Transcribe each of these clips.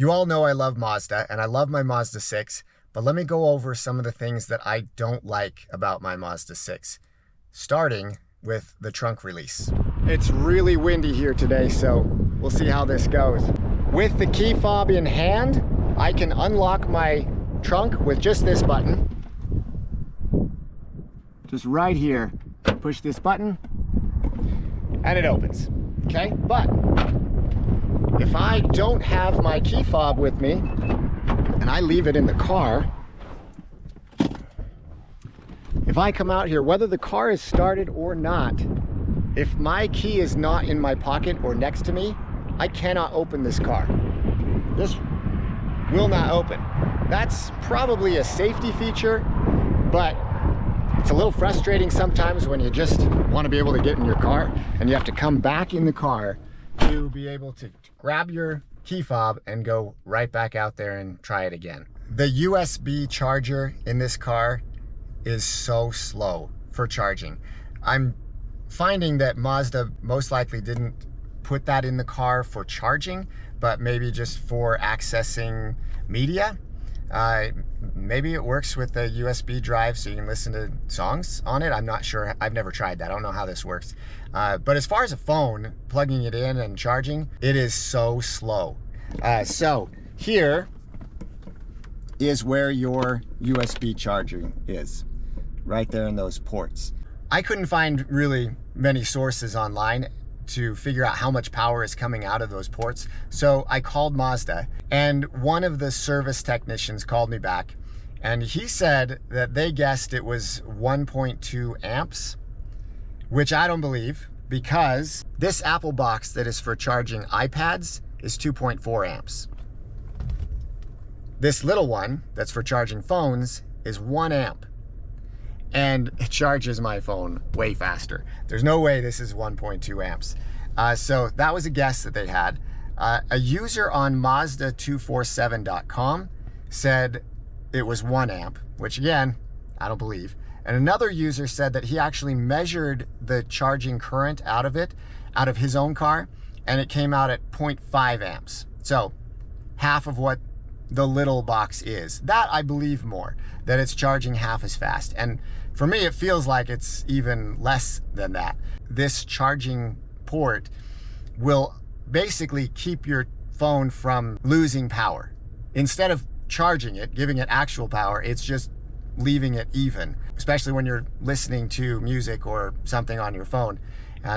You all know I love Mazda, and I love my Mazda 6, but let me go over some of the things that I don't like about my Mazda 6, starting with the trunk release. It's really windy here today, so we'll see how this goes. With the key fob in hand, I can unlock my trunk with just this button. Just right here, push this button, and it opens, okay? But if I don't have my key fob with me, and I leave it in the car, if I come out here, whether the car is started or not, if my key is not in my pocket or next to me, I cannot open this car. This will not open. That's probably a safety feature, but it's a little frustrating sometimes when you just want to be able to get in your car and you have to come back in the car to be able to grab your key fob and go right back out there and try it again. The USB charger in this car is so slow for charging. I'm finding that Mazda most likely didn't put that in the car for charging, but maybe just for accessing media. Maybe it works with the USB drive so you can listen to songs on it. I'm not sure. I've never tried that. I don't know how this works. But as far as a phone, plugging it in and charging, it is so slow. So here is where your USB charging is, right there in those ports. I couldn't find really many sources online to figure out how much power is coming out of those ports. So I called Mazda, and one of the service technicians called me back, and he said that they guessed it was 1.2 amps, which I don't believe, because this Apple box that is for charging iPads is 2.4 amps. This little one that's for charging phones is 1 amp. And it charges my phone way faster. There's no way this is 1.2 amps. So that was a guess that they had. A user on mazda247.com said it was 1 amp, which again, I don't believe. And another user said that he actually measured the charging current out of his own car, and it came out at 0.5 amps. So half of what the little box is. That I believe more, that it's charging half as fast. And for me, it feels like it's even less than that. This charging port will basically keep your phone from losing power. Instead of charging it, giving it actual power, it's just leaving it even, especially when you're listening to music or something on your phone.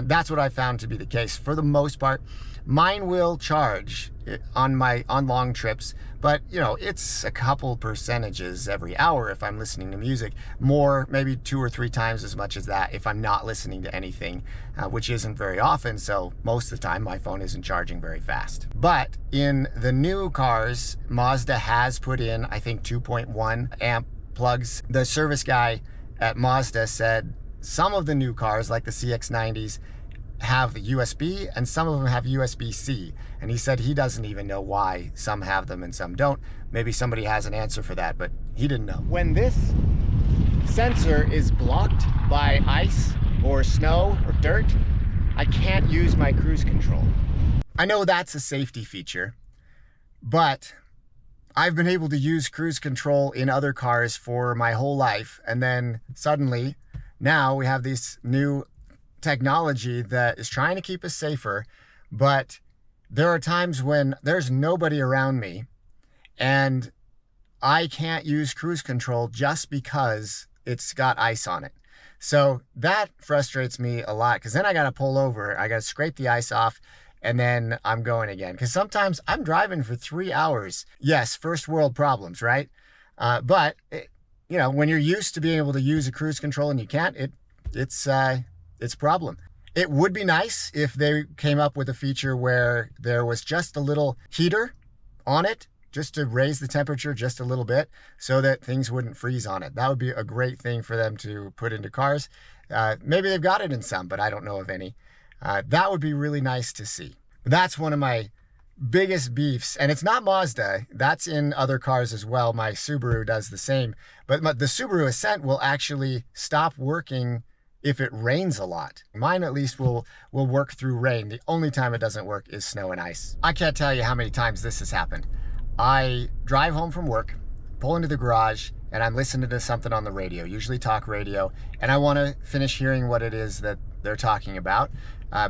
That's what I found to be the case. For the most part, mine will charge on long trips, but you know, it's a couple percentages every hour if I'm listening to music. More, maybe 2 or 3 times as much as that if I'm not listening to anything, which isn't very often, so most of the time my phone isn't charging very fast. But in the new cars, Mazda has put in, I think, 2.1 amp plugs. The service guy at Mazda said some of the new cars, like the CX-90s, have USB and some of them have USB-C. And he said he doesn't even know why some have them and some don't. Maybe somebody has an answer for that, but he didn't know. When this sensor is blocked by ice or snow or dirt, I can't use my cruise control. I know that's a safety feature, but I've been able to use cruise control in other cars for my whole life, and then suddenly now we have this new technology that is trying to keep us safer, but there are times when there's nobody around me and I can't use cruise control just because it's got ice on it. So that frustrates me a lot, because then I got to pull over, I got to scrape the ice off, and then I'm going again. Because sometimes I'm driving for 3 hours. Yes, first world problems, right? But you know, when you're used to being able to use a cruise control and you can't, it's a problem. It would be nice if they came up with a feature where there was just a little heater on it, just to raise the temperature just a little bit so that things wouldn't freeze on it. That would be a great thing for them to put into cars. Maybe they've got it in some, but I don't know of any. That would be really nice to see. That's one of my biggest beefs, and it's not Mazda, that's in other cars as well. My Subaru does the same, but the Subaru Ascent will actually stop working if it rains a lot. Mine at least will work through rain. The only time it doesn't work is snow and ice. I can't tell you how many times this has happened. I drive home from work, pull into the garage, and I'm listening to something on the radio, usually talk radio, and I want to finish hearing what it is that they're talking about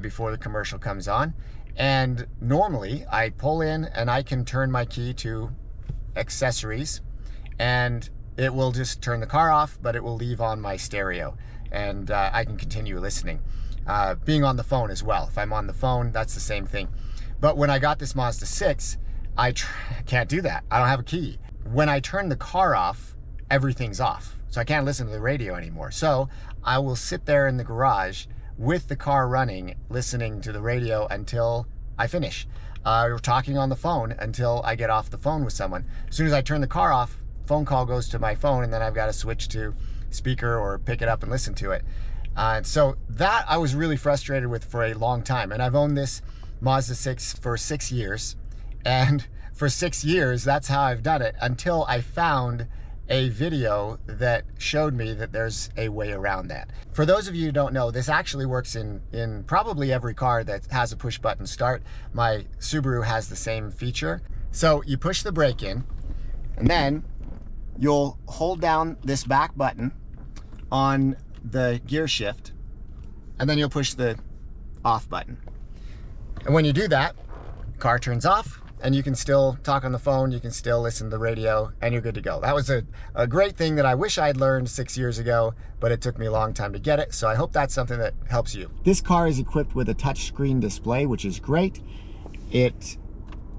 before the commercial comes on. And normally I pull in and I can turn my key to accessories and it will just turn the car off, but it will leave on my stereo and I can continue listening. Being on the phone as well. If I'm on the phone, that's the same thing. But when I got this Mazda 6, I can't do that. I don't have a key. When I turn the car off, everything's off. So I can't listen to the radio anymore. So I will sit there in the garage with the car running, listening to the radio until I finish. Or talking on the phone until I get off the phone with someone. As soon as I turn the car off, phone call goes to my phone, and then I've got to switch to speaker or pick it up and listen to it. So that I was really frustrated with for a long time. And I've owned this Mazda 6 for 6 years. And for 6 years, that's how I've done it until I found a video that showed me that there's a way around that. For those of you who don't know, this actually works in probably every car that has a push button start. My Subaru has the same feature. So you push the brake in, and then you'll hold down this back button on the gear shift, and then you'll push the off button. And when you do that, the car turns off, and you can still talk on the phone, you can still listen to the radio, and you're good to go. That was a great thing that I wish I'd learned 6 years ago, but it took me a long time to get it, so I hope that's something that helps you. This car is equipped with a touchscreen display, which is great. It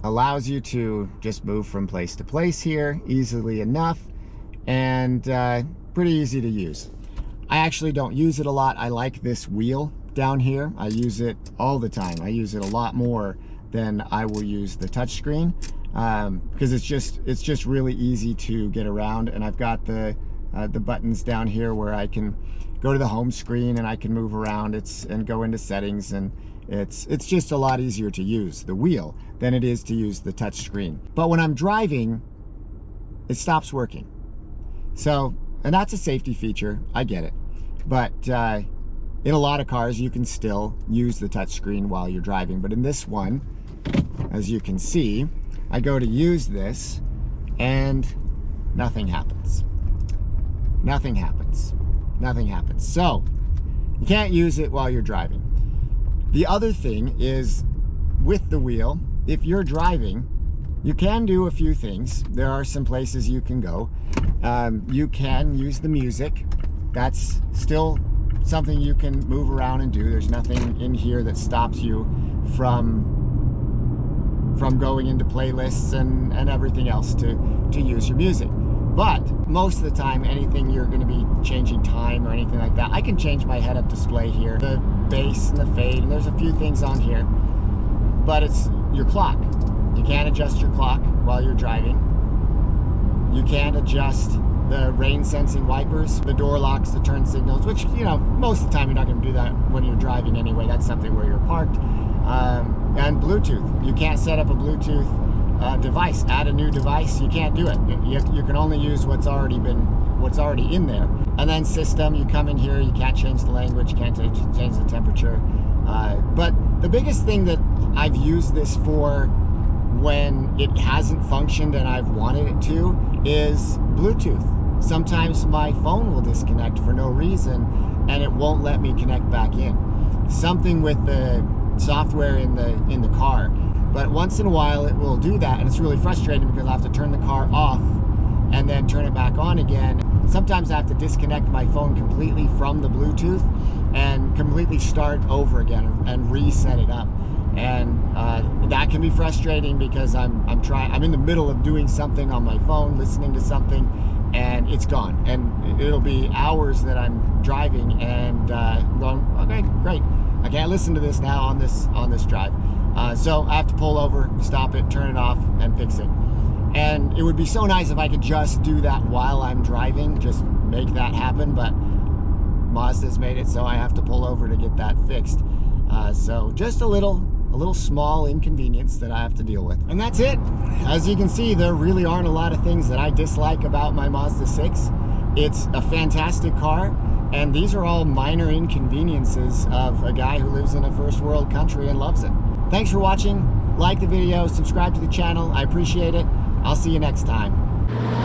allows you to just move from place to place here easily enough, and pretty easy to use. I actually don't use it a lot. I like this wheel down here. I use it all the time. I use it a lot more than I will use the touchscreen because it's just really easy to get around. And I've got the buttons down here where I can go to the home screen and I can move around and go into settings, and it's just a lot easier to use the wheel than it is to use the touchscreen. But when I'm driving, it stops working. So, and that's a safety feature, I get it. But in a lot of cars, you can still use the touchscreen while you're driving. But in this one, as you can see, I go to use this and nothing happens. Nothing happens. Nothing happens. So you can't use it while you're driving. The other thing is with the wheel, if you're driving, you can do a few things. There are some places you can go. You can use the music. That's still something you can move around and do. There's nothing in here that stops you from going into playlists and everything else to use your music. But most of the time, anything you're going to be changing time or anything like that, I can change my head-up display here, the bass and the fade, and there's a few things on here. But it's your clock. You can't adjust your clock while you're driving. You can't adjust the rain sensing wipers, the door locks, the turn signals, which, you know, most of the time you're not going to do that when you're driving anyway. That's something where you're parked. And Bluetooth. You can't set up a Bluetooth device. Add a new device. You can't do it. You can only use what's already in there. And then system. You come in here. You can't change the language. You can't change the temperature. But the biggest thing that I've used this for when it hasn't functioned and I've wanted it to is Bluetooth. Sometimes my phone will disconnect for no reason and it won't let me connect back in. Something with the software in the car. But once in a while it will do that, and it's really frustrating because I have to turn the car off and then turn it back on again. Sometimes I have to disconnect my phone completely from the Bluetooth and completely start over again and reset it up. And that can be frustrating because I'm in the middle of doing something on my phone, listening to something, and it's gone. And it'll be hours that I'm driving and going, okay, great. I can't listen to this now on this drive. So I have to pull over, stop it, turn it off, and fix it. And it would be so nice if I could just do that while I'm driving, just make that happen, but Mazda's made it so I have to pull over to get that fixed. So just a little small inconvenience that I have to deal with. And that's it. As you can see, there really aren't a lot of things that I dislike about my Mazda 6. It's a fantastic car, and these are all minor inconveniences of a guy who lives in a first world country and loves it. Thanks for watching. Like the video, subscribe to the channel. I appreciate it. I'll see you next time.